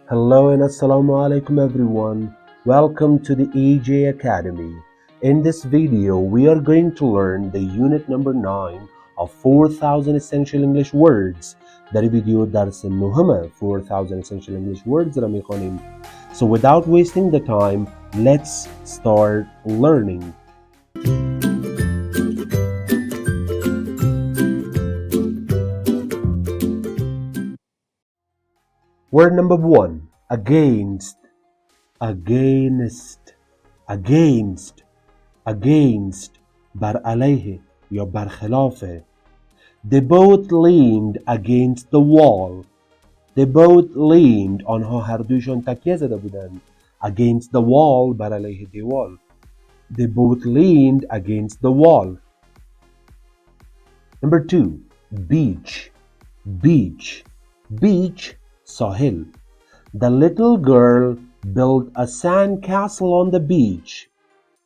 Hello and assalamu alaikum everyone. Welcome to the EJ Academy. In this video, we are going to learn the unit number 9 of 4000 essential English words. در ویدیو درس نهم 4000 essential English words را میخوانیم. So without wasting the time, let's start learning. Word number 1. Against. Against. Against. Against. بر علیه یا برخلافه. They both leaned against the wall. They both leaned. آنها هر دویشان تکیه زده بودند. Against the wall. بر علیه دیوال. They both leaned against the wall. Number 2. Beach. Beach. Beach. ساحل. The little girl built a sand castle on the beach.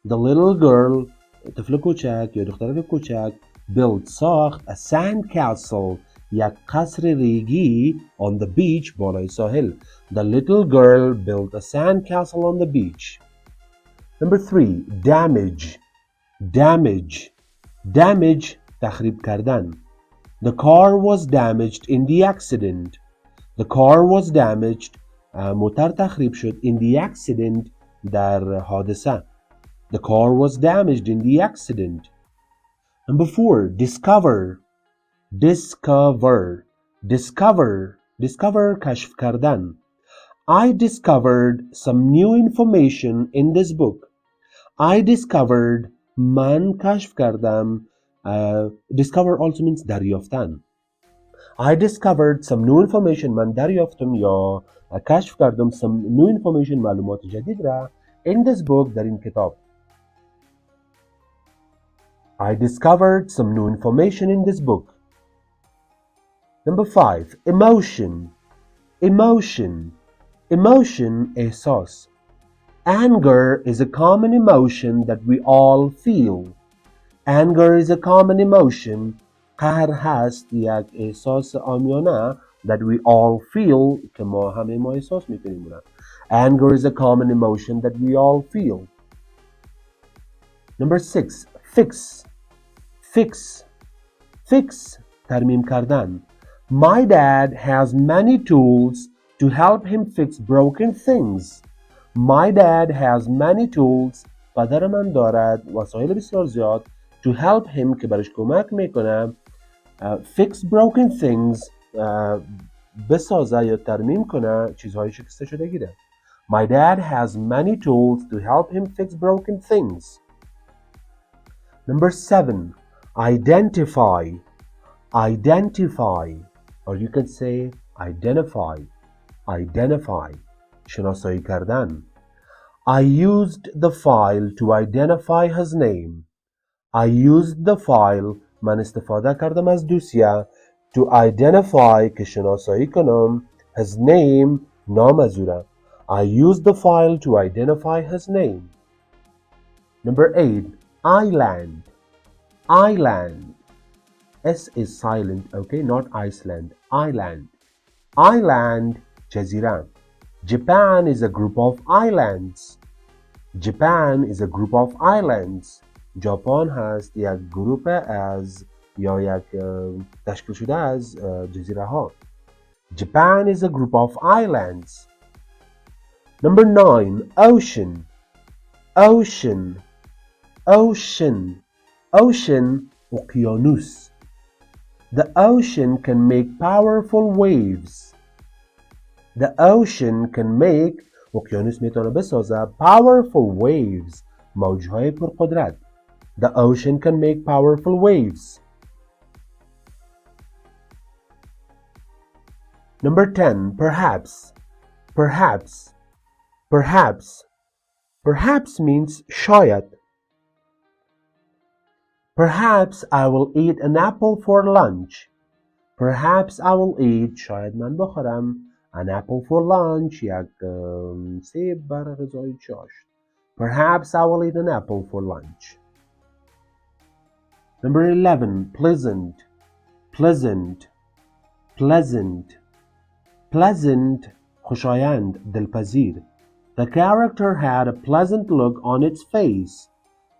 The little girl, طفل کوچک یا دختر کوچک, built ساخت a sand castle, یک قصر ریگی on the beach, بالای ساحل. The little girl built a sand castle on the beach. Number 3. Damage. Damage. Damage, تخریب کردن. The car was damaged in the accident. The car was damaged. موتر تخریب شد in the accident, در حادثه. The car was damaged in the accident. Number 4. Discover. Discover. Discover. Discover, کشف کردن. I discovered some new information in this book. I discovered. من کشف کردم. Discover also means دریافتن. I discovered some new information. من دریافتم یا کشف کردم some new information, معلومات جدید را in this book, در این کتاب. I discovered some new information in this book. Number 5. Emotion. Emotion. Emotion, احساس. Anger is a common emotion that we all feel. Anger is a common emotion. قهر هست یک احساس عامیانه that we all feel که همه ما احساس میکنیم. Anger is a common emotion that we all feel. Number 6. Fix. Fix. Fix, ترمیم کردن. My dad has many tools to help him fix broken things. My dad has many tools. پدر من دارد وسایل بسیار زیاد to help him که برش کمک میکنه fix broken things, بسازه یا ترمیم کنه چیزهای شکسته شدگی را. My dad has many tools to help him fix broken things. Number 7. Identify. Identify, or you can say identify. Identify, شناسایی کردن. I used the file to identify his name. I used the file. من استفاده کردم از دوسیه to identify که شناسایی کنم his name, نام از او را. I used the file to identify his name. Number 8. Island. Island. S is silent, okay, not Iceland. Island. Island, جزیره. Japan is a group of islands. Japan is a group of islands. ژاپن هست یک گروپ از یا یک تشکیل شده از جزیره ها. Japan is a group of islands. Number 9. Ocean. Ocean. Ocean. Ocean, اقیانوس. The ocean can make powerful waves. The ocean can make, اقیانوس میتونه بسازه powerful waves, موجهای پرقدرت. The ocean can make powerful waves. Number 10. Perhaps. Perhaps. Perhaps. Perhaps means شاید. Perhaps I will eat an apple for lunch. Perhaps I will eat, شاید من بخورم, an apple for lunch, یک سیب برای غذای چاشت. Perhaps I will eat an apple for lunch. Number 11. Pleasant. Pleasant. Pleasant. Pleasant, خوشایند دلپذیر. The character had a pleasant look on its face.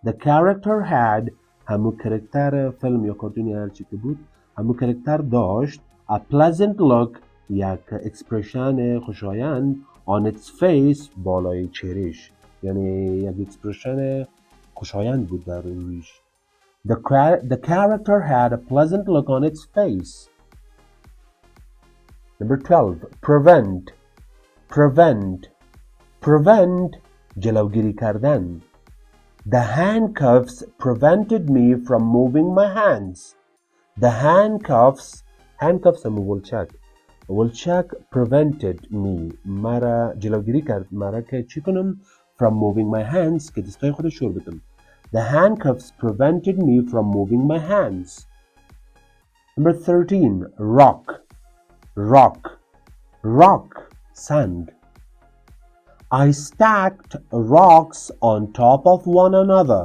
The character had همون کرکتر فیلم یا کارتون یا هرچی که بود همون کرکتر داشت a pleasant look یک اکسپرشن خوشایند on its face بالای چهرش یعنی یک اکسپرشن خوشایند بود در رویش. The character had a pleasant look on its face. Number 12. Prevent. Prevent. Prevent جلوگیری کردن. The handcuffs prevented me from moving my hands. The handcuffs هم ولچک prevented me مرا جلوگیری کرد مرا که چی کنم from moving my hands که دستای خود شور بدم. The handcuffs prevented me from moving my hands. Number 13. Rock. Rock. Rock. Sand. I stacked rocks on top of one another.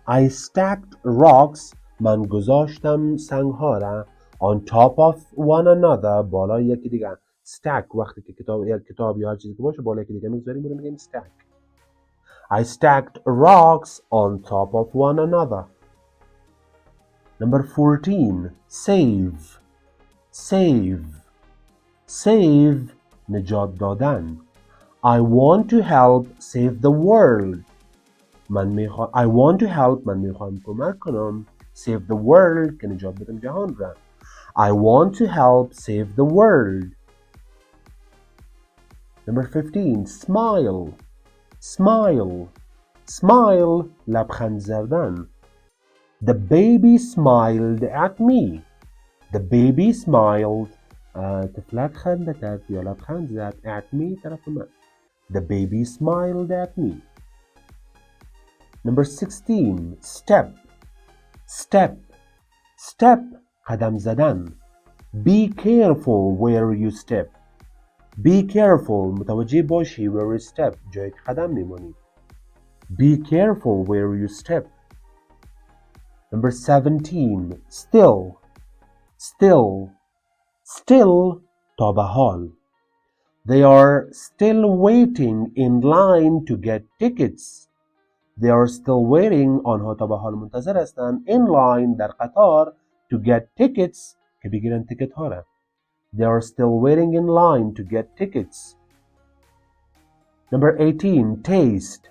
I stacked rocks من گذاشتم سنگها را on top of one another بالای یکی دیگر. stack وقتی که کتاب یا هر چیزی که باشه بالای یکی دیگر میگذاریم میگیم stack. I stacked rocks on top of one another. Number 14. Save. Save. Save نجات دادن. I want to help save the world. I want to help من میخوام کمک کنم save the world که نجات بدم جهان را. I want to help save the world. Number 15. Smile. Smile. Smile لبخند زدن. The baby smiled at me. The baby smiled طفلک خنده کرد یا لبخند زد at me طرف من. The baby smiled at me. Number 16. Step. Step. Step قدم زدن. Be careful where you step. Be careful متوجه باشی where you step جایی که قدم میمانی. Be careful where you step. Number 17. Still. Still. Still تا به حال. They are still waiting in line to get tickets. They are still waiting آنها تا به حال منتظر هستند in line در قطار to get tickets که بگیرن تیکت ها را. They are still waiting in line to get tickets. Number 18. Taste.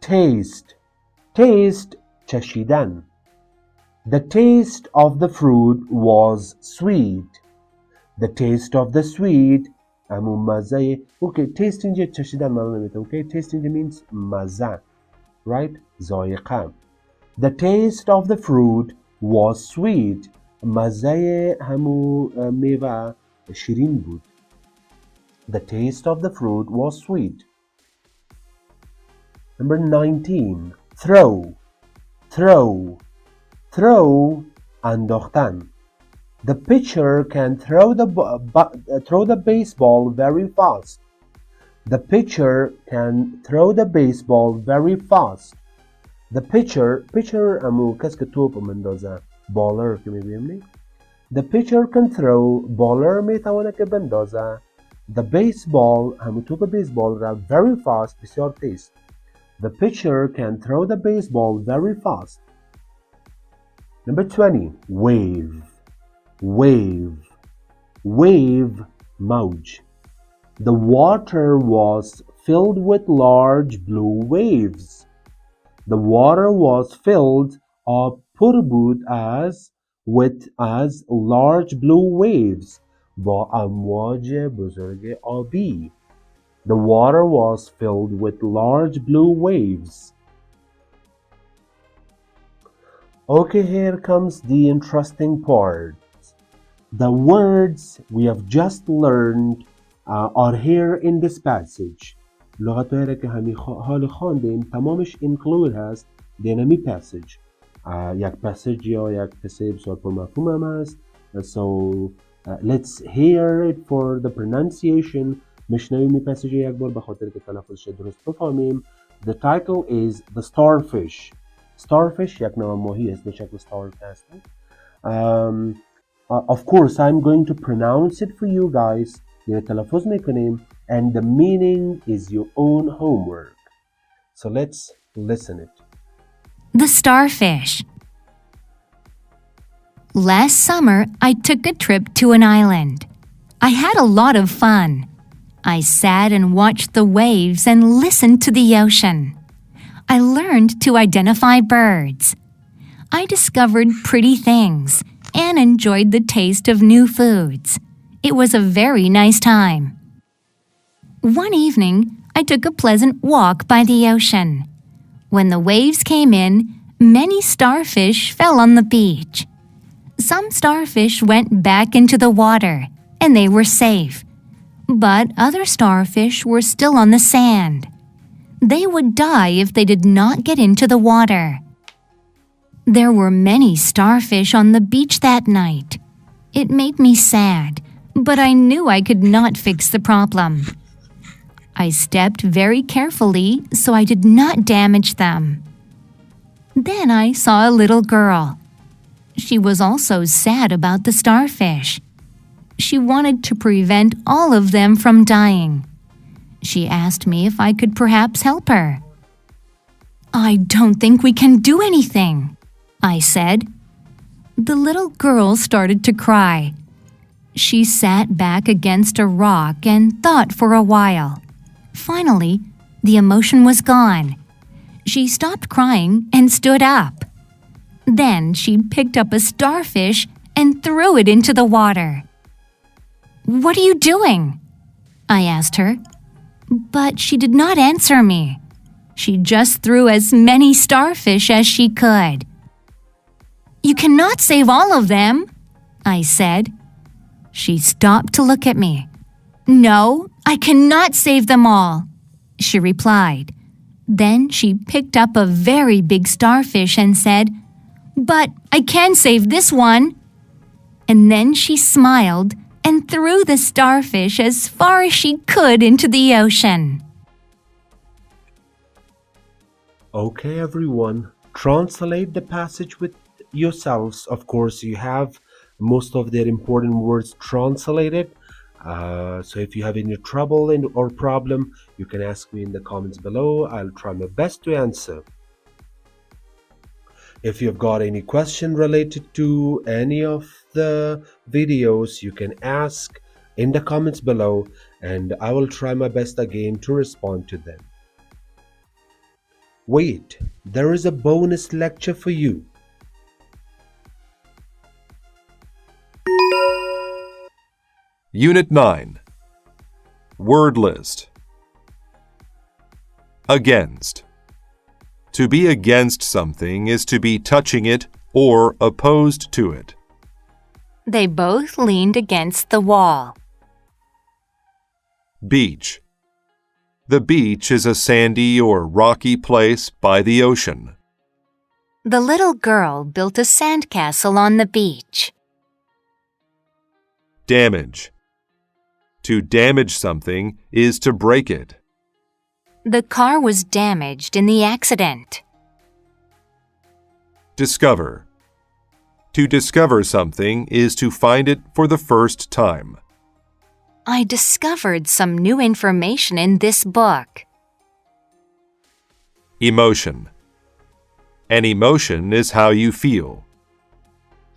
Taste. Taste چشیدن. The taste of the fruit was sweet. The taste of the sweet همون مزه. Okay, taste اینجا چشیدن معنا نمیده. Okay, taste اینجا means مزه. Right? ذائقه. The taste of the fruit was sweet. مزه همون میوه شیرین بود. The taste of the fruit was sweet. Number 19. Throw. Throw. Throw انداختن. The pitcher can throw the baseball very fast. The pitcher can throw the baseball very fast. The pitcher امو کس که توپ مندازه baller که میبینیم. The pitcher can throw baller میتونه که بندازه the baseball همو توپ بیسبال را very fast بسیار تیز. The pitcher can throw the baseball very fast. Number 20. Wave. Wave. Wave موج. The water was filled with large blue waves. The water was filled پر بود with large blue waves با امواج بزرگ آبی. The water was filled with large blue waves. Okay, here comes the interesting part. The words we have just learned are here in this passage. لغت‌هایی را که همین حال خواندیم تمامش include هست در همین passage. یک passage یا یک قصه بسیار پرمفهوم هم هست. So let's hear it for the pronunciation. میشنویم این passage یک بار به خاطر که تلفظش درست بفهمیم. The title is The Starfish. Starfish یک نوع ماهی است به شکل starfish هست. Of course I'm going to pronounce it for you guys یعنی تلفظ میکنیم and the meaning is your own homework. So let's listen it. The starfish. Last summer, I took a trip to an island. I had a lot of fun. I sat and watched the waves and listened to the ocean. I learned to identify birds. I discovered pretty things and enjoyed the taste of new foods. It was a very nice time. One evening, I took a pleasant walk by the ocean. When the waves came in, many starfish fell on the beach. Some starfish went back into the water, and they were safe. But other starfish were still on the sand. They would die if they did not get into the water. There were many starfish on the beach that night. It made me sad, but I knew I could not fix the problem. I stepped very carefully so I did not damage them. Then I saw a little girl. She was also sad about the starfish. She wanted to prevent all of them from dying. She asked me if I could perhaps help her. "I don't think we can do anything," I said. The little girl started to cry. She sat back against a rock and thought for a while. Finally, the emotion was gone. She stopped crying and stood up. Then she picked up a starfish and threw it into the water. "What are you doing?" I asked her. But she did not answer me. She just threw as many starfish as she could. "You cannot save all of them," I said. She stopped to look at me. "No, I cannot save them all," she replied. Then she picked up a very big starfish and said, "But I can save this one." And then she smiled and threw the starfish as far as she could into the ocean. Okay, everyone, translate the passage with yourselves. Of course, you have most of their important words translated. So if you have any trouble or problem, you can ask me in the comments below. I'll try my best to answer. If you've got any question related to any of the videos, you can ask in the comments below, and I will try my best again to respond to them. Wait, there is a bonus lecture for you. Unit 9. Word list. Against. To be against something is to be touching it or opposed to it. They both leaned against the wall. Beach. The beach is a sandy or rocky place by the ocean. The little girl built a sandcastle on the beach. Damage. To damage something is to break it. The car was damaged in the accident. Discover. To discover something is to find it for the first time. I discovered some new information in this book. Emotion. An emotion is how you feel.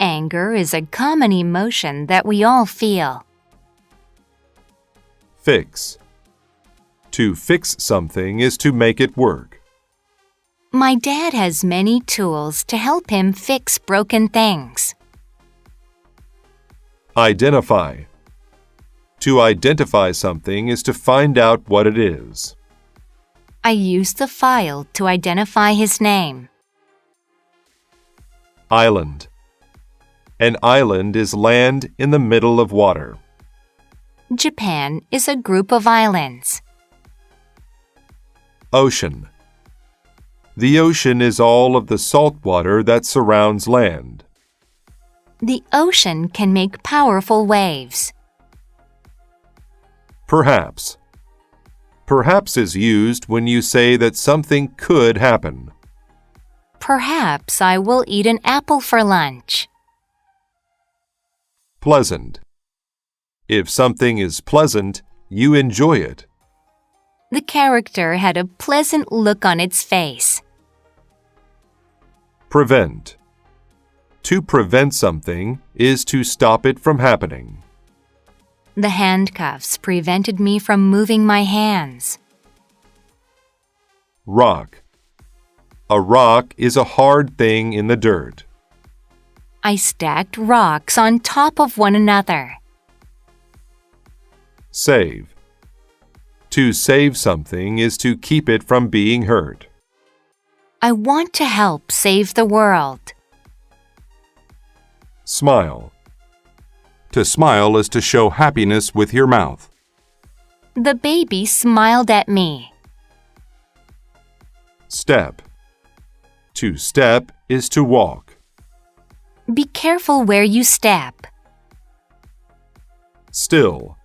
Anger is a common emotion that we all feel. Fix. To fix something is to make it work. My dad has many tools to help him fix broken things. Identify. To identify something is to find out what it is. I used the file to identify his name. Island. An island is land in the middle of water. Japan is a group of islands. Ocean. The ocean is all of the salt water that surrounds land. The ocean can make powerful waves. Perhaps. Perhaps is used when you say that something could happen. Perhaps I will eat an apple for lunch. Pleasant. If something is pleasant, you enjoy it. The character had a pleasant look on its face. Prevent. To prevent something is to stop it from happening. The handcuffs prevented me from moving my hands. Rock. A rock is a hard thing in the dirt. I stacked rocks on top of one another. Save. To save something is to keep it from being hurt. I want to help save the world. Smile. To smile is to show happiness with your mouth. The baby smiled at me. Step. To step is to walk. Be careful where you step. Still.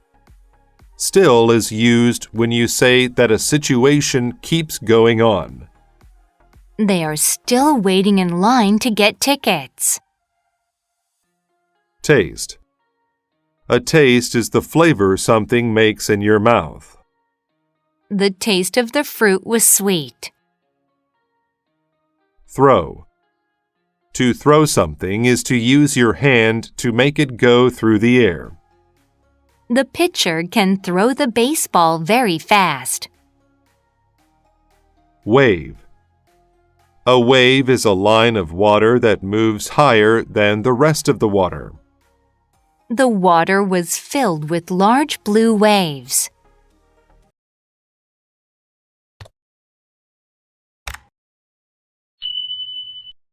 Still is used when you say that a situation keeps going on. They are still waiting in line to get tickets. Taste. A taste is the flavor something makes in your mouth. The taste of the fruit was sweet. Throw. To throw something is to use your hand to make it go through the air. The pitcher can throw the baseball very fast. Wave. A wave is a line of water that moves higher than the rest of the water. The water was filled with large blue waves.